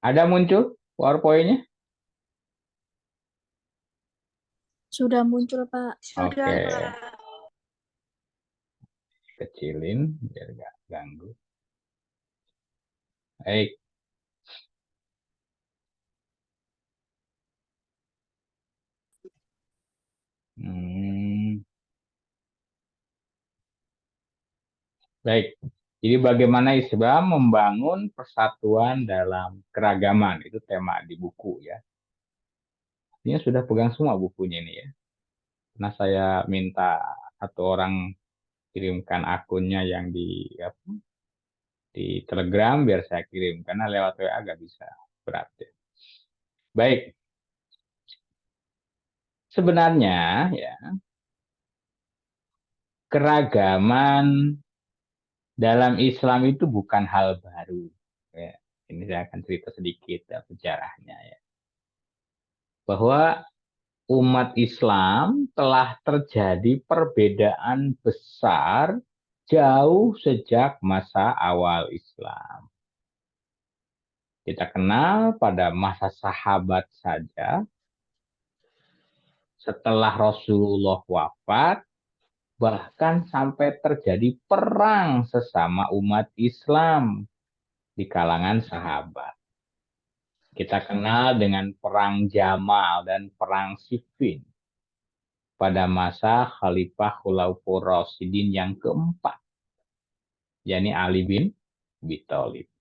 Ada muncul PowerPoint-nya? Sudah muncul, Pak. Oke, kecilin biar nggak ganggu. Baik. Hmm, baik. Jadi bagaimana Islam membangun persatuan dalam keragaman, itu tema di buku ya. Ini sudah pegang semua bukunya ini ya. Nah, saya minta satu orang kirimkan akunnya yang di Telegram biar saya kirim karena lewat WA agak bisa berat ya. Baik, sebenarnya ya keragaman dalam Islam itu bukan hal baru. Ya, ini saya akan cerita sedikit ya, sejarahnya ya. Bahwa umat Islam telah terjadi perbedaan besar jauh sejak masa awal Islam. Kita kenal pada masa sahabat saja, setelah Rasulullah wafat, bahkan sampai terjadi perang sesama umat Islam di kalangan sahabat. Kita kenal dengan perang Jamal dan perang Siffin pada masa Khalifah Khulafaur Rasyidin yang keempat, yakni Ali bin Abi Thalib.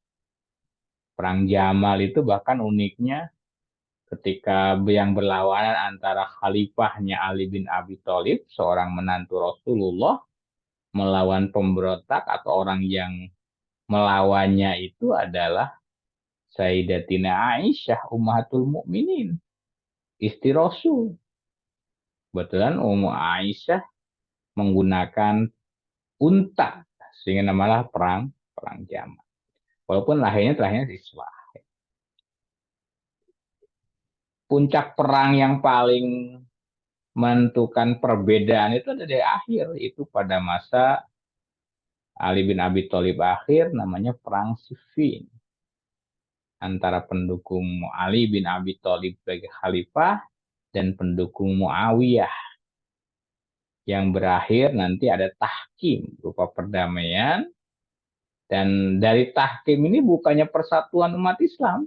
Perang Jamal itu bahkan uniknya ketika yang berlawanan antara khalifahnya Ali bin Abi Thalib, seorang menantu Rasulullah, melawan pemberontak atau orang yang melawannya itu adalah Sayyidatina Aisyah Ummahatul Mukminin, istri Rasul. Kebetulan Ummu Aisyah menggunakan unta sehingga namalah perang Jamal. Walaupun terakhirnya Islam. Puncak perang yang paling menentukan perbedaan itu ada di akhir, itu pada masa Ali bin Abi Thalib akhir, namanya perang Siffin antara pendukung Ali bin Abi Thalib sebagai khalifah dan pendukung Muawiyah, yang berakhir nanti ada tahkim berupa perdamaian. Dan dari tahkim ini bukannya persatuan umat Islam,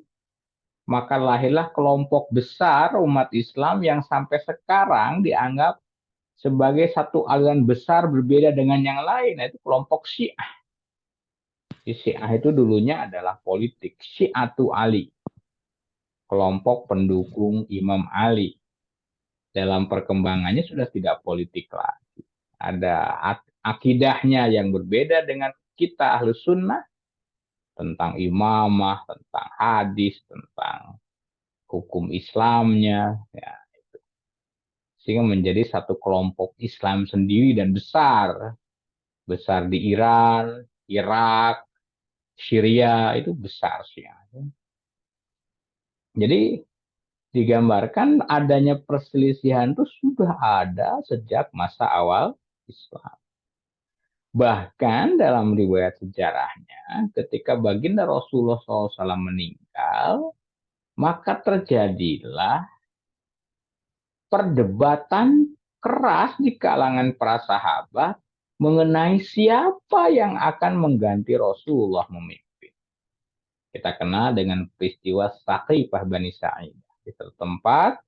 maka lahirlah kelompok besar umat Islam yang sampai sekarang dianggap sebagai satu aliran besar berbeda dengan yang lain, yaitu kelompok Syiah. Syiah itu dulunya adalah politik, Syiatu Ali, kelompok pendukung Imam Ali. Dalam perkembangannya sudah tidak politik lagi. Ada akidahnya yang berbeda dengan kita Ahlus Sunnah, tentang imamah, tentang hadis, tentang hukum Islamnya, ya, sehingga menjadi satu kelompok Islam sendiri dan besar, besar di Iran, Irak, Syria itu besar sih. Jadi digambarkan adanya perselisihan itu sudah ada sejak masa awal Islam. Bahkan dalam riwayat sejarahnya, ketika baginda Rasulullah SAW meninggal, maka terjadilah perdebatan keras di kalangan para sahabat mengenai siapa yang akan mengganti Rasulullah memimpin. Kita kenal dengan peristiwa Saqifah Bani Sa'id. Di satu tempat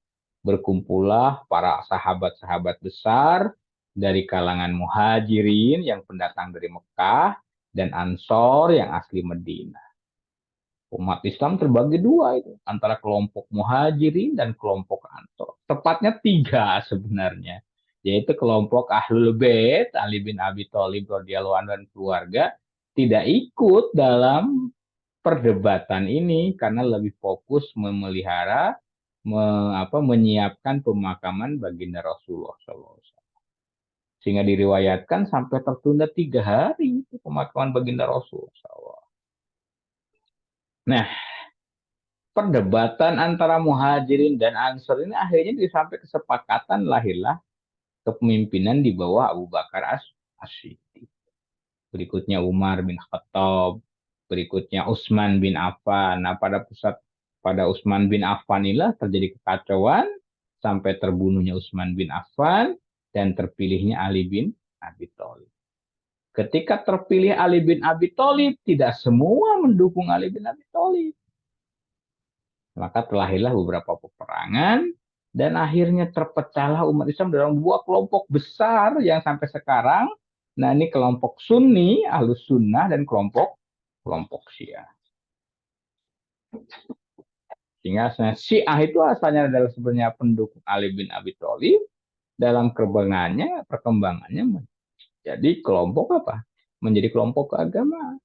berkumpullah para sahabat-sahabat besar dari kalangan muhajirin yang pendatang dari Mekah dan Ansor yang asli Madinah. Umat Islam terbagi dua itu, antara kelompok muhajirin dan kelompok ansor. Tepatnya tiga sebenarnya, yaitu kelompok Ahlul Bait, Ali bin Abi Thalib radhiyallahu anhu dan keluarga, tidak ikut dalam perdebatan ini karena lebih fokus memelihara, menyiapkan pemakaman baginda Rasulullah SAW. Sehingga diriwayatkan sampai tertunda 3 hari itu pemakaman baginda Rasulullah SAW. Nah, perdebatan antara muhajirin dan ansor ini akhirnya sampai kesepakatan, lahirlah kepemimpinan di bawah Abu Bakar As-Siddiq. Berikutnya Umar bin Khattab, berikutnya Utsman bin Affan. Nah, pada pusat pada Utsman bin Affan inilah terjadi kekacauan sampai terbunuhnya Utsman bin Affan dan terpilihnya Ali bin Abi Thalib. Ketika terpilih Ali bin Abi Thalib, tidak semua mendukung Ali bin Abi Thalib. Maka terlahirlah beberapa peperangan dan akhirnya terpecahlah umat Islam dalam dua kelompok besar yang sampai sekarang. Nah, ini kelompok Sunni, Ahlus Sunnah, dan kelompok Syiah. Sehingga Syiah itu asalnya adalah sebenarnya pendukung Ali bin Abi Thalib, dalam perkembangannya menjadi kelompok apa? Menjadi kelompok keagamaan.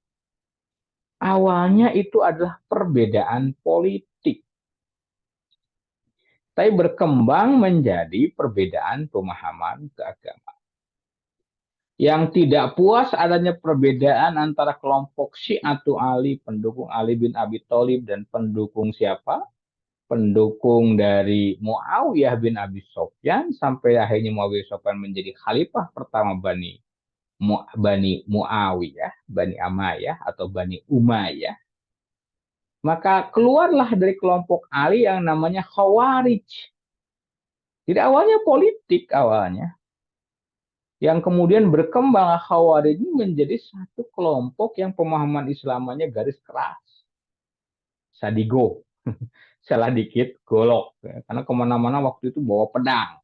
Awalnya itu adalah perbedaan politik, tapi berkembang menjadi perbedaan pemahaman keagamaan. Yang tidak puas adanya perbedaan antara kelompok Syi'atu Ali, pendukung Ali bin Abi Thalib, dan pendukung siapa? Pendukung dari Muawiyah bin Abi Sufyan, sampai akhirnya Muawiyah bin Sufyan menjadi khalifah pertama Bani Muawiyah, Bani Amayah atau Bani Umayyah. Maka keluarlah dari kelompok Ali yang namanya Khawarij. Jadi awalnya politik awalnya. Yang kemudian berkembang Khawarij ini menjadi satu kelompok yang pemahaman Islamanya garis keras. Sadigo. Salah dikit, golok. Karena kemana-mana waktu itu bawa pedang.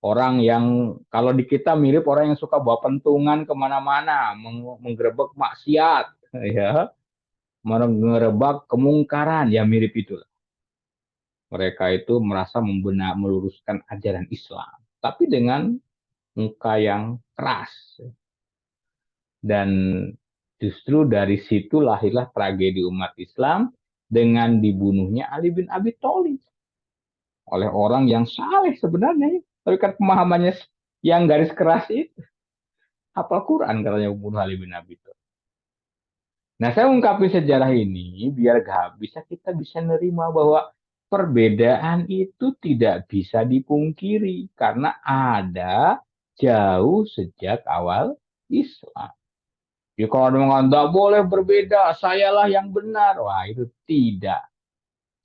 Orang yang, kalau di kita mirip orang yang suka bawa pentungan kemana-mana. Menggerebek maksiat. Ya, menggerebek kemungkaran. Ya mirip itulah. Mereka itu merasa meluruskan ajaran Islam. Tapi dengan muka yang keras. Dan justru dari situ lahirlah tragedi umat Islam dengan dibunuhnya Ali bin Abi Thalib oleh orang yang saleh sebenarnya, tapi kan pemahamannya yang garis keras itu. Hafal Quran katanya membunuh Ali bin Abi Thalib. Nah, saya ungkapin sejarah ini biar kita bisa nerima bahwa perbedaan itu tidak bisa dipungkiri karena ada jauh sejak awal Islam. Ya, kalau ada yang tidak boleh berbeda, sayalah yang benar. Wah, itu tidak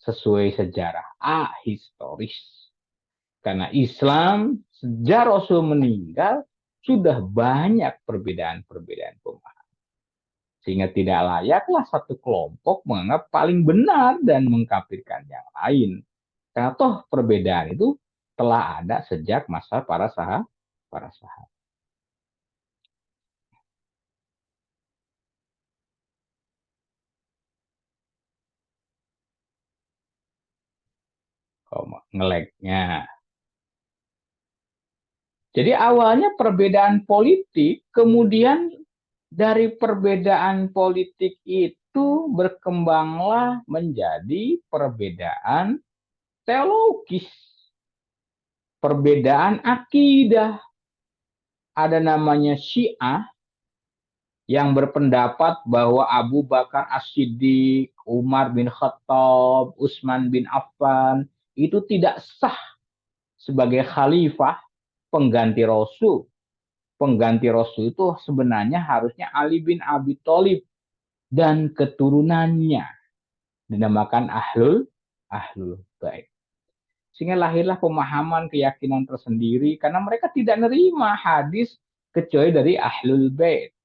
sesuai sejarah. Historis. Karena Islam, sejak Rasul meninggal, sudah banyak perbedaan-perbedaan pemahaman. Sehingga tidak layaklah satu kelompok menganggap paling benar dan mengkafirkan yang lain. Karena toh perbedaan itu telah ada sejak masa para sahabat. Ngeleknya. Jadi awalnya perbedaan politik, kemudian dari perbedaan politik itu berkembanglah menjadi perbedaan teologis, perbedaan akidah. Ada namanya Syiah yang berpendapat bahwa Abu Bakar As-Siddiq, Umar bin Khattab, Utsman bin Affan itu tidak sah sebagai khalifah pengganti Rasul. Pengganti Rasul itu sebenarnya harusnya Ali bin Abi Thalib dan keturunannya, dinamakan Ahlul Bait. Sehingga lahirlah pemahaman keyakinan tersendiri karena mereka tidak menerima hadis kecuali dari Ahlul Bait.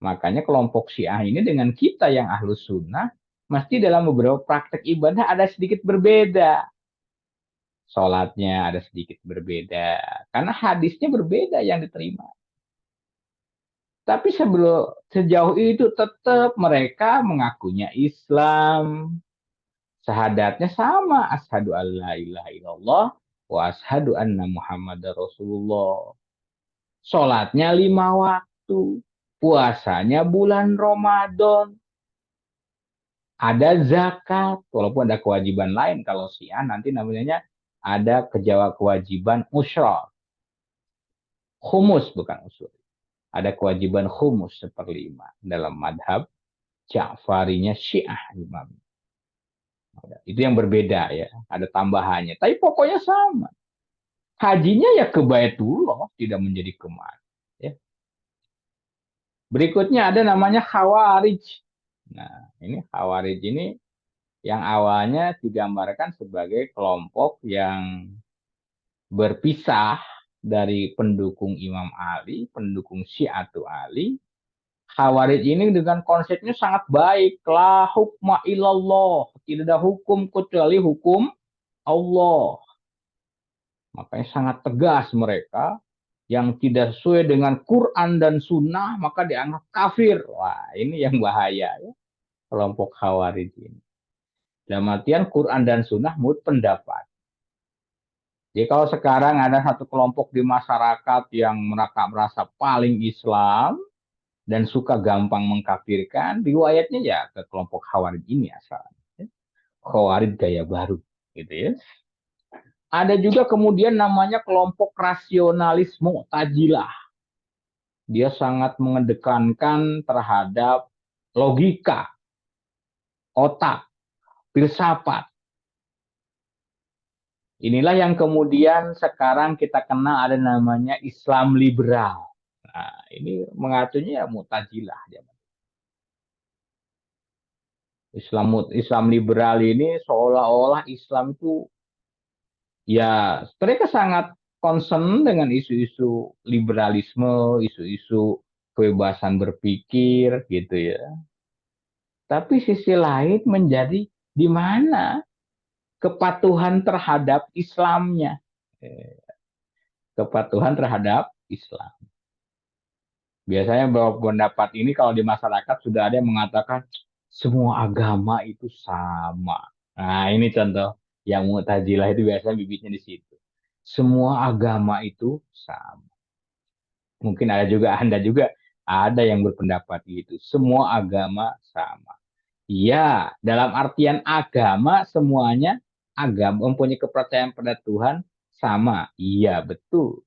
Makanya kelompok Syiah ini dengan kita yang Ahlus Sunnah mesti dalam beberapa praktek ibadah ada sedikit berbeda. Sholatnya ada sedikit berbeda. Karena hadisnya berbeda yang diterima. Tapi sejauh itu tetap mereka mengakunya Islam. Syahadatnya sama. Asyhadu an la ilaha illallah wa asyhadu anna Muhammadar Rasulullah. Sholatnya 5 waktu. Puasanya bulan Ramadan. Ada zakat. Walaupun ada kewajiban lain. Kalau Syiah nanti namanya ada kewajiban usyrah. Khumus bukan usul. Ada kewajiban khumus 1/5 dalam madhab Ja'farinya Syiah Imam. Itu yang berbeda ya, ada tambahannya. Tapi pokoknya sama. Hajinya ya ke Baitullah, tidak menjadi kemana. Ya. Berikutnya ada namanya Khawarij. Nah, ini Khawarij ini yang awalnya digambarkan sebagai kelompok yang berpisah dari pendukung Imam Ali, pendukung Syiatu Ali. Khawarij ini dengan konsepnya sangat baik. La hukma illallah. Tidak ada hukum kecuali hukum Allah. Makanya sangat tegas mereka. Yang tidak sesuai dengan Quran dan Sunnah, maka dianggap kafir. Wah, ini yang bahaya ya. Kelompok Khawarij ini. Dalam artian Quran dan Sunnah menurut pendapat. Jadi kalau sekarang ada satu kelompok di masyarakat yang merasa paling Islam dan suka gampang mengkafirkan, riwayatnya ya ke kelompok Khawarij ini asalnya. Khawarij gaya baru, gitu ya. Ada juga kemudian namanya kelompok rasionalis Mu'tazilah. Dia sangat mengedepankan terhadap logika, otak, filsafat. Inilah yang kemudian sekarang kita kenal ada namanya Islam liberal. Nah, ini mengaturnya ya Mu'tazilah. Islam liberal ini seolah-olah Islam itu ya mereka sangat concern dengan isu-isu liberalisme, isu-isu kebebasan berpikir gitu ya. Tapi sisi lain menjadi di mana kepatuhan terhadap Islamnya. Kepatuhan terhadap Islam. Biasanya bahwa pendapat ini kalau di masyarakat sudah ada yang mengatakan semua agama itu sama. Nah, ini contoh yang Mu'tazilah itu biasanya bibitnya di situ. Semua agama itu sama. Mungkin Anda juga ada yang berpendapat itu. Semua agama sama. Ya, dalam artian agama semuanya agama mempunyai kepercayaan pada Tuhan sama. Iya, betul.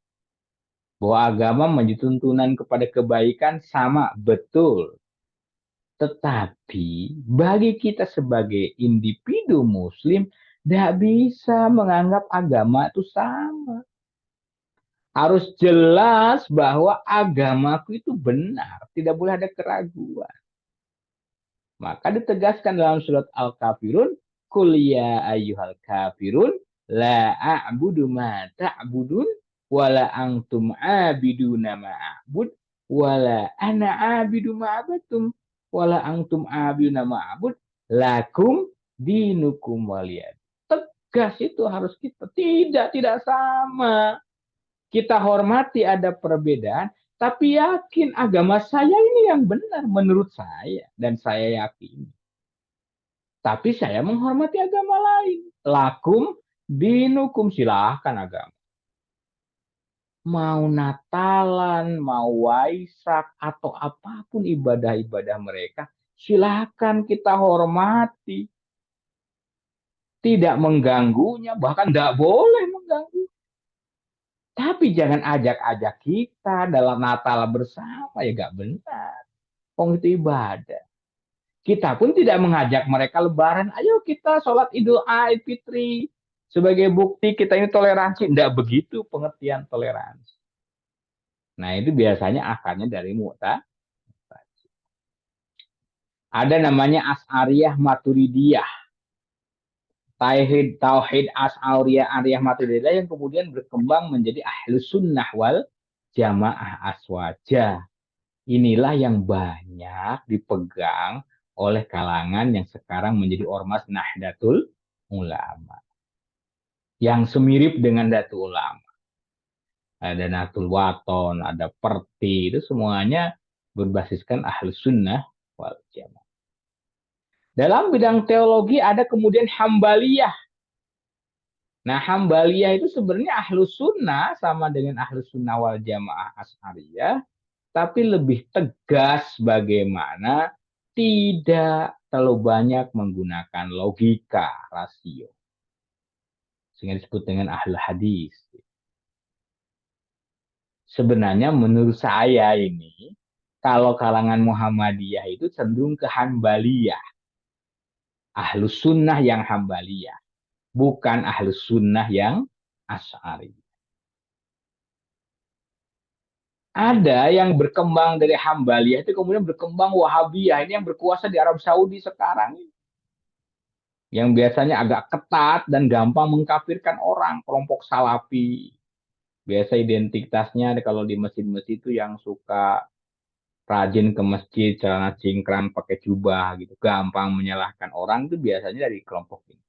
Bahwa agama menjadi tuntunan kepada kebaikan sama, betul. Tetapi bagi kita sebagai individu muslim, tidak bisa menganggap agama itu sama. Harus jelas bahwa agamaku itu benar. Tidak boleh ada keraguan. Maka ditegaskan dalam surat Al-Kafirun, Qul ya ayyuhal kafirun, la a'budu ma ta'budun, wala antum abiduna ma a'bud, wala ana abidu ma abatum, wala antum abiduna ma a'bud, lakum dinukum waliyad. Tegas itu harus kita. Tidak sama. Kita hormati ada perbedaan, tapi yakin agama saya ini yang benar menurut saya. Dan saya yakin. Tapi saya menghormati agama lain. Lakum dinukum, silahkan agama. Mau Natalan, mau Waisak, atau apapun ibadah-ibadah mereka, silahkan kita hormati. Tidak mengganggunya, bahkan tidak boleh mengganggu. Tapi jangan ajak-ajak kita dalam Natal bersama, ya gak benar. Wong itu ibadah. Kita pun tidak mengajak mereka lebaran, ayo kita sholat Idul Fitri. Sebagai bukti kita ini toleransi. Tidak begitu pengertian toleransi. Nah itu biasanya akarnya dari Mu'tazilah. Ada namanya Asy'ariyah Maturidiyah. Tauhid Asy'ariyah Maturidiyah yang kemudian berkembang menjadi Ahlus Sunnah wal Jamaah Aswaja. Inilah yang banyak dipegang oleh kalangan yang sekarang menjadi ormas Nahdlatul Ulama. Yang semirip dengan Nahdlatul Ulama. Ada Nahdlatul Wathon, ada Perti, itu semuanya berbasiskan Ahlus Sunnah wal Jamaah. Dalam bidang teologi ada kemudian Hambaliyah. Nah, Hambaliyah itu sebenarnya Ahlus Sunnah sama dengan Ahlus Sunnah wal Jamaah Asy'ariyah, tapi lebih tegas bagaimana tidak terlalu banyak menggunakan logika, rasio. Sehingga disebut dengan ahlul hadis. Sebenarnya menurut saya ini, kalau kalangan Muhammadiyah itu cenderung ke Hanbaliyah. Ahlus sunnah yang Hanbaliyah. Bukan ahlus sunnah yang Asy'ari. Ada yang berkembang dari Hanbaliyah itu kemudian berkembang Wahabiyah. Ini yang berkuasa di Arab Saudi sekarang. yang biasanya agak ketat dan gampang mengkafirkan orang, kelompok Salafi. Biasa identitasnya kalau di masjid-masjid itu yang suka rajin ke masjid, celana cingkrang, pakai jubah gitu, gampang menyalahkan orang itu biasanya dari kelompok ini,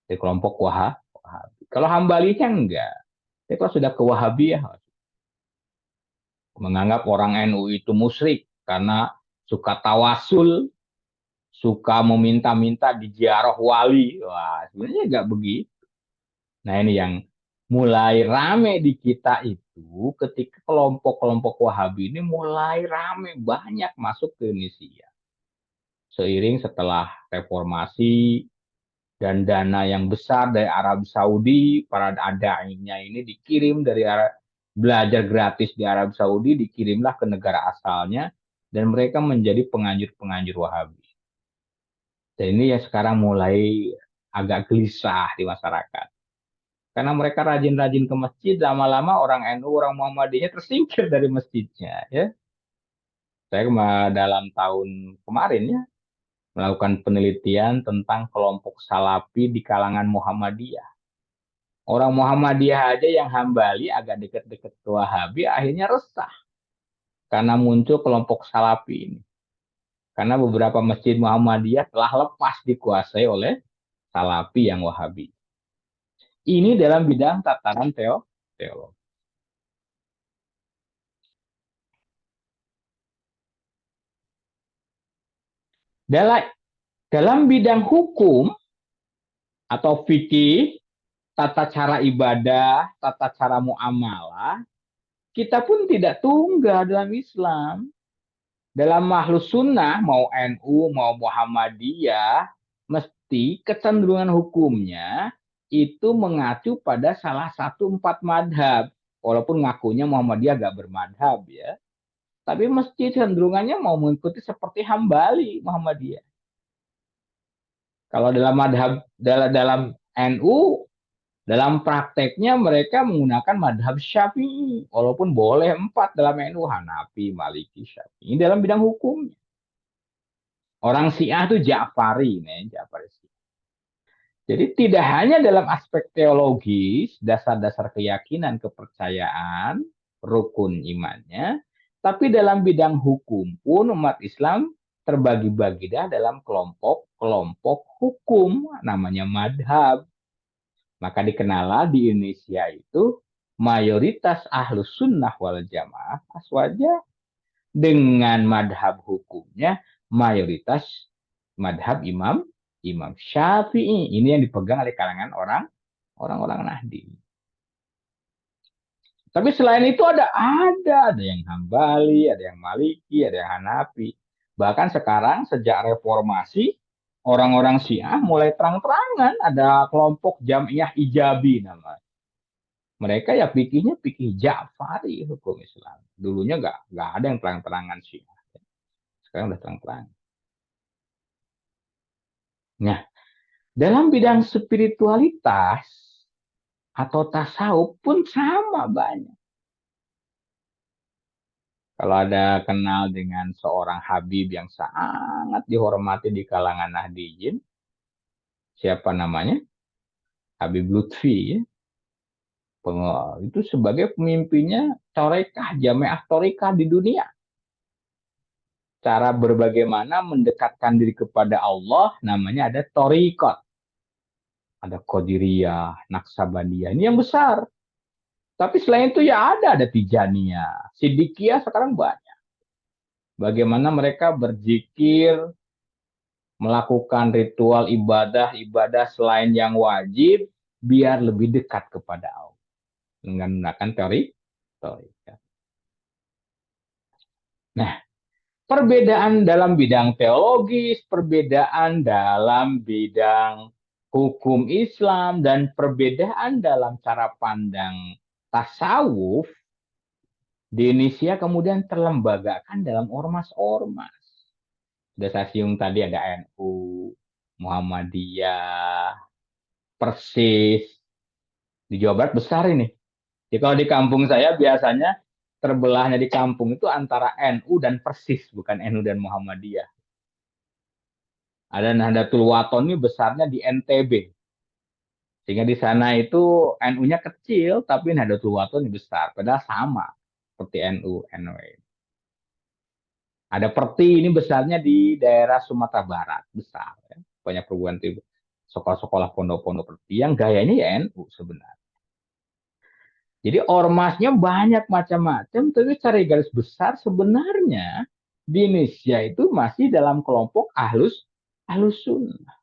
dari kelompok Wahabi. Kalau Hambalinya enggak. Tapi kalau sudah ke Wahabiyah, menganggap orang NU itu musyrik karena suka tawasul, suka meminta-minta di ziarah wali. Wah, sebenarnya enggak begitu. Nah, ini yang mulai rame di kita itu ketika kelompok-kelompok Wahabi ini mulai rame banyak masuk ke Indonesia. Seiring setelah reformasi dan dana yang besar dari Arab Saudi, para adainya ini dikirim dari belajar gratis di Arab Saudi, dikirimlah ke negara asalnya, dan mereka menjadi penganjur-penganjur Wahabi. Dan ini ya sekarang mulai agak gelisah di masyarakat. Karena mereka rajin-rajin ke masjid, lama-lama orang NU, orang Muhammadiyah tersingkir dari masjidnya. Ya, saya dalam tahun kemarin ya melakukan penelitian tentang kelompok Salafi di kalangan Muhammadiyah. Orang Muhammadiyah aja yang Hambali agak dekat-dekat ke Wahabi akhirnya resah karena muncul kelompok Salafi ini. Karena beberapa masjid Muhammadiyah telah lepas dikuasai oleh Salafi yang Wahabi. Ini dalam bidang tataran teologi. Dalam bidang hukum atau fikih, tata cara ibadah, tata cara muamalah, kita pun tidak tunggal dalam Islam. Dalam Ahlus Sunnah, mau NU, mau Muhammadiyah, mesti kecenderungan hukumnya itu mengacu pada salah satu 4 madhab. Walaupun ngakunya Muhammadiyah gak bermadhab ya. Tapi mesti cenderungannya mau mengikuti seperti Hambali Muhammadiyah. Kalau dalam madhab, dalam NU, dalam prakteknya mereka menggunakan madhab Syafi'i, walaupun boleh 4 dalam NU, Hanafi, Maliki, Syafi'i. Dalam bidang hukum, orang Syiah itu Ja'fari, nih, Ja'fari. Jadi tidak hanya dalam aspek teologis, dasar-dasar keyakinan, kepercayaan, rukun imannya, tapi dalam bidang hukum pun umat Islam terbagi-bagi dalam kelompok-kelompok hukum, namanya madhab. Maka dikenal di Indonesia itu mayoritas ahlus sunnah wal jamaah aswaja dengan madhab hukumnya mayoritas madhab Imam Syafi'i. Ini yang dipegang oleh kalangan orang-orang Nahdi. Tapi selain itu ada yang Hambali, ada yang Maliki, ada yang Hanafi. Bahkan sekarang sejak reformasi orang-orang Syiah mulai terang-terangan ada kelompok Jamiah Ijabi namanya. Mereka ya pikirnya pikir Ja'fari hukum Islam. Dulunya nggak ada yang terang-terangan Syiah. Sekarang udah terang-terangan. Nah, dalam bidang spiritualitas atau tasawuf pun sama banyak. Kalau ada kenal dengan seorang Habib yang sangat dihormati di kalangan Nahdiyin, siapa namanya? Habib Lutfi, ya. Itu sebagai pemimpinnya Torekah, Jamaah Torekah di dunia. Cara berbagaimana mendekatkan diri kepada Allah namanya ada Torikot. Ada Qadiriyah, Naksabandiyah. Ini yang besar. Tapi selain itu ya ada Tijaniyah. Sidikiyah sekarang banyak. Bagaimana mereka berzikir, melakukan ritual ibadah selain yang wajib, biar lebih dekat kepada Allah. Dengan menggunakan teori. Nah, perbedaan dalam bidang teologis, perbedaan dalam bidang hukum Islam, dan perbedaan dalam cara pandang tasawuf di Indonesia kemudian terlembagakan dalam ormas-ormas. Sudah saya singgung tadi ada NU, Muhammadiyah, Persis. Di Jawa Barat besar ini. Jadi kalau di kampung saya biasanya terbelahnya di kampung itu antara NU dan Persis, bukan NU dan Muhammadiyah. Ada Nahdlatul Wathon ini besarnya di NTB. Sehingga di sana itu NU-nya kecil, tapi Nahdlatul Wathon besar. Padahal sama seperti NU, NW. Ada Perti ini besarnya di daerah Sumatera Barat. Besar. Ya. Banyak perguruan tinggi. Sekolah-sekolah pondok-pondok Perti yang gayanya ya NU sebenarnya. Jadi ormasnya banyak macam-macam, tapi secara garis besar sebenarnya di Indonesia itu masih dalam kelompok ahlus sunnah.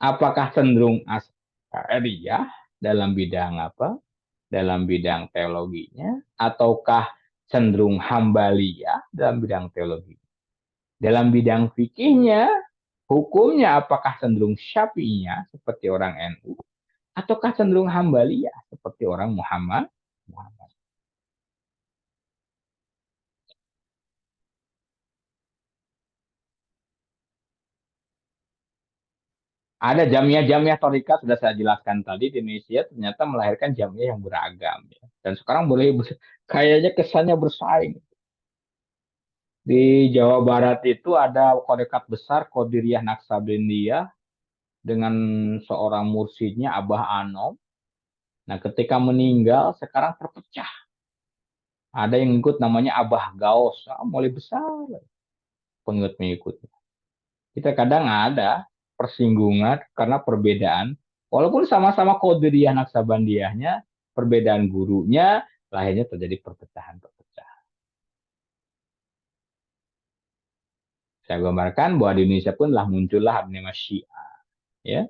Apakah cenderung Asy'ariyah dalam bidang apa? Dalam bidang teologinya, ataukah cenderung Hambaliyah dalam bidang teologi? Dalam bidang fikihnya, hukumnya apakah cenderung Syafi'iyah seperti orang NU, ataukah cenderung Hambaliyah seperti orang Muhammad? Ada jamiah-jamiah thariqat sudah saya jelaskan tadi di Indonesia ternyata melahirkan jamiah yang beragam ya. Dan sekarang boleh kayaknya kesannya bersaing. Di Jawa Barat itu ada thariqat besar Qadiriyah Naksabandiyah dengan seorang mursyidnya Abah Anom. Nah, ketika meninggal sekarang terpecah. Ada yang ikut namanya Abah Gaos, mulai besar pengikut-pengikutnya. Kita kadang ada persinggungan karena perbedaan, walaupun sama-sama Qadiriyah Naksabandiyahnya, perbedaan gurunya, lahirnya terjadi perpecahan-perpecahan. Saya gambarkan bahwa di Indonesia pun lah muncullah nama Syiah. Ya.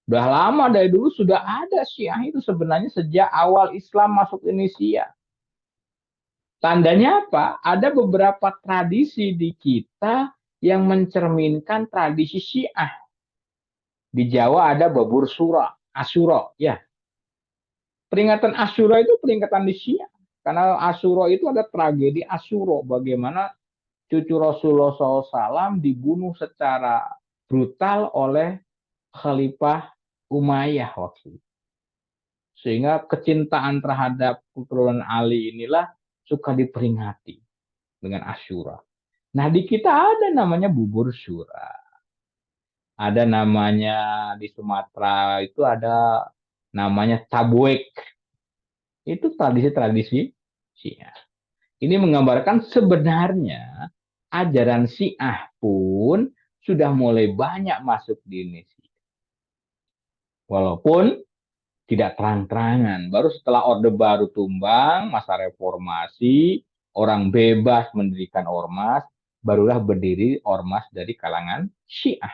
Sudah lama dari dulu sudah ada Syiah itu sebenarnya sejak awal Islam masuk Indonesia. Tandanya apa? Ada beberapa tradisi di kita yang mencerminkan tradisi Syiah. Di Jawa ada Babur Sura, Asyura, ya. Peringatan Asyura itu peringatan di Syiah. Karena Asyura itu ada tragedi Asyura, bagaimana cucu Rasulullah SAW dibunuh secara brutal oleh Khalifah Umayyah waktu itu. Sehingga kecintaan terhadap keturunan Ali inilah suka diperingati dengan Asyura. Nah, di kita ada namanya bubur syura. Ada namanya di Sumatera itu ada namanya tabwek. Itu tradisi-tradisi Syiah. Ini menggambarkan sebenarnya ajaran Syiah pun sudah mulai banyak masuk di Indonesia. Walaupun tidak terang-terangan. Baru setelah Orde Baru tumbang, masa reformasi, orang bebas mendirikan ormas, barulah berdiri ormas dari kalangan Syiah.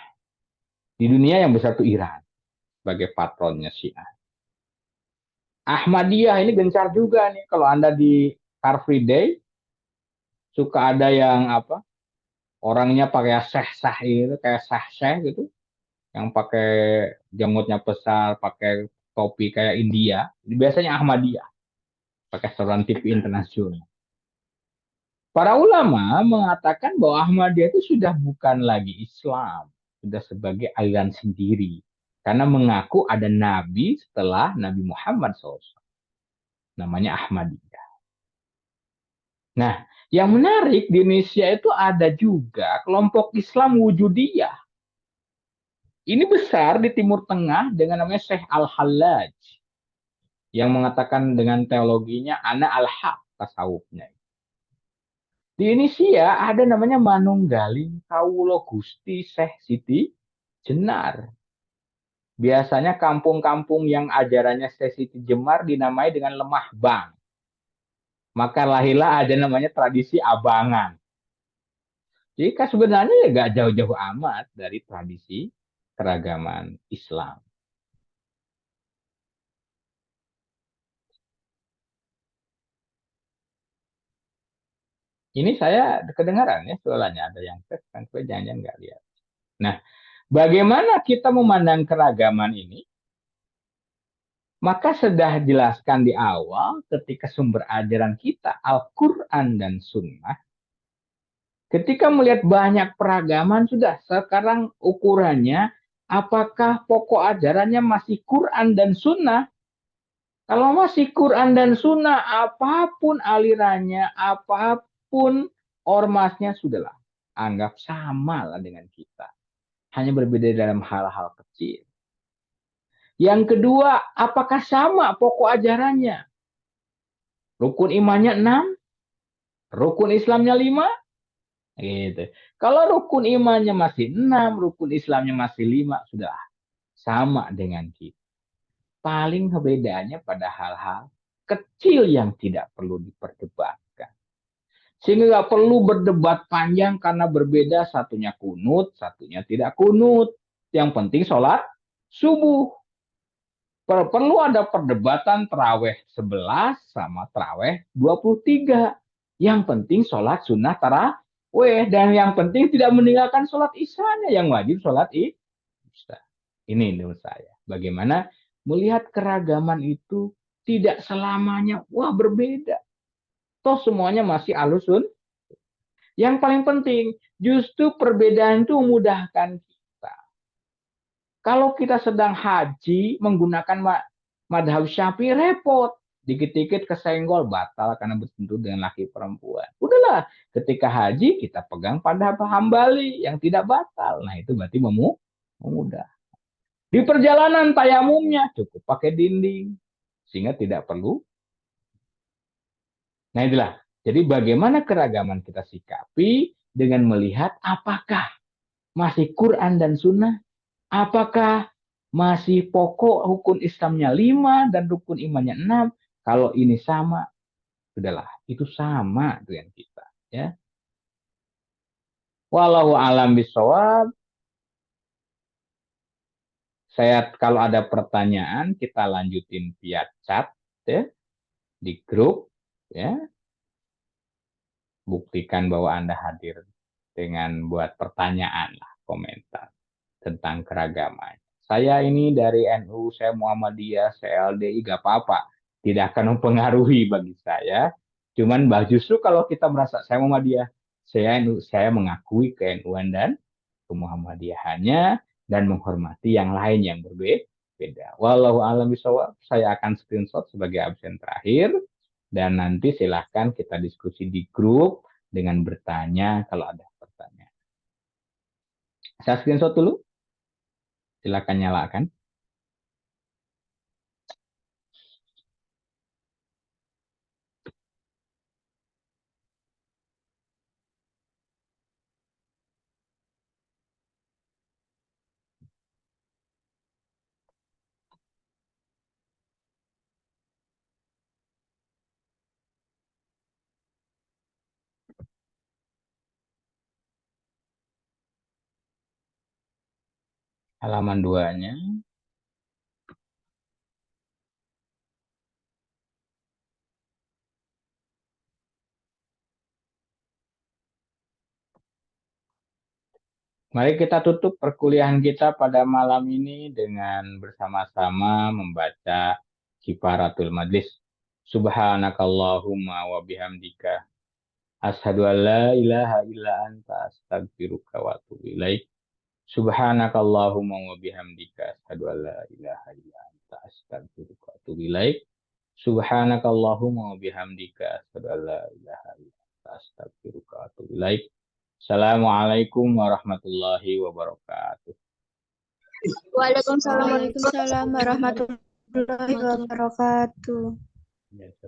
Di dunia yang besar itu Iran sebagai patronnya Syiah. Ahmadiyah ini gencar juga nih. Kalau Anda di Car Free Day, suka ada yang apa? Orangnya pakai syekh-syekh itu, kayak syekh-syekh gitu. Yang pakai janggutnya besar, pakai topi kayak India. Biasanya Ahmadiyah. Pakai saluran TV internasional. Para ulama mengatakan bahwa Ahmadiyah itu sudah bukan lagi Islam, sudah sebagai aliran sendiri. Karena mengaku ada nabi setelah Nabi Muhammad SAW. Namanya Ahmadiyah. Nah, yang menarik di Indonesia itu ada juga kelompok Islam Wujudiyah. Ini besar di Timur Tengah dengan namanya Syekh Al-Hallaj. Yang mengatakan dengan teologinya ana al-haq tasawufnya. Di Indonesia ada namanya Manunggaling Kawulo Gusti Syekh Siti Jenar. Biasanya kampung-kampung yang ajarannya Syekh Siti Jenar dinamai dengan lemah bang. Maka lahirlah ada namanya tradisi abangan. Jadi sebenarnya ya gak jauh-jauh amat dari tradisi keragaman Islam. Ini saya kedengaran ya soalnya ada yang tes kan, jangan-jangan nggak lihat. Nah, bagaimana kita memandang keragaman ini? Maka sudah jelaskan di awal ketika sumber ajaran kita Al-Quran dan Sunnah. Ketika melihat banyak peragaman sudah sekarang ukurannya apakah pokok ajarannya masih Quran dan Sunnah. Kalau masih Quran dan Sunnah apapun alirannya, apapun ormasnya sudahlah. Anggap sama lah dengan kita. Hanya berbeda dalam hal-hal kecil. Yang kedua, apakah sama pokok ajarannya? Rukun imannya 6, rukun Islamnya 5, gitu. Kalau rukun imannya masih 6, rukun Islamnya masih 5, sudah sama dengan kita. Paling bedanya pada hal-hal kecil yang tidak perlu diperdebatkan. Sehingga nggak perlu berdebat panjang karena berbeda, satunya kunut, satunya tidak kunut. Yang penting sholat subuh. Perlu ada perdebatan terawih 11 sama terawih 23. Yang penting sholat sunnah tarawih. Dan yang penting tidak meninggalkan sholat isyanya. Yang wajib sholat isya. Ini menurut saya. Bagaimana melihat keragaman itu tidak selamanya wah berbeda. Toh semuanya masih alusun. Yang paling penting justru perbedaan itu memudahkan kita. Kalau kita sedang haji menggunakan madhab Syafi'i repot. Dikit-dikit kesenggol batal karena bersentuh dengan laki perempuan. Udahlah, ketika haji kita pegang pada Hambali yang tidak batal. Nah itu berarti memudah. Di perjalanan tayamumnya cukup pakai dinding. Sehingga tidak perlu. Nah itulah. Jadi bagaimana keragaman kita sikapi dengan melihat apakah masih Quran dan Sunnah, apakah masih pokok rukun Islamnya 5 dan rukun imannya 6. Kalau ini sama, sudahlah, itu sama dengan kita. Ya. Wallahu alam bisawab. Saya kalau ada pertanyaan kita lanjutin via chat ya, di grup ya. Buktikan bahwa Anda hadir dengan buat pertanyaan lah, komentar tentang keragaman. Saya ini dari NU, saya Muhammadiyah, saya LDI, gak apa-apa. Tidak akan mempengaruhi bagi saya. Cuman justru kalau kita merasa saya Muhammadiyah, saya NU, saya mengakui ke-NU-an dan ke-Muhammadiyahannya dan menghormati yang lain yang berbeda. Wallahu a'lam bishawab. Saya akan screenshot sebagai absen terakhir dan nanti silahkan kita diskusi di grup dengan bertanya kalau ada pertanyaan. Saya screenshot dulu. Silakan nyalakan. Halaman 2-nya. Mari kita tutup perkuliahan kita pada malam ini dengan bersama-sama membaca Kifaratul Majlis. Subhanakallahumma wa bihamdika asyhadu an la ilaha illa anta astaghfiruka wa atubu ilaik. Subhanakallahumma wa bihamdika asyhadu an la ilaha illa anta astaghfiruka wa atubu ilaik. Subhanakallahumma wa bihamdika asyhadu an la ilaha illa anta astaghfiruka wa atubu ilaik. Assalamualaikum warahmatullahi wabarakatuh. Waalaikumsalam. Waalaikumsalam warahmatullahi wabarakatuh. Ya,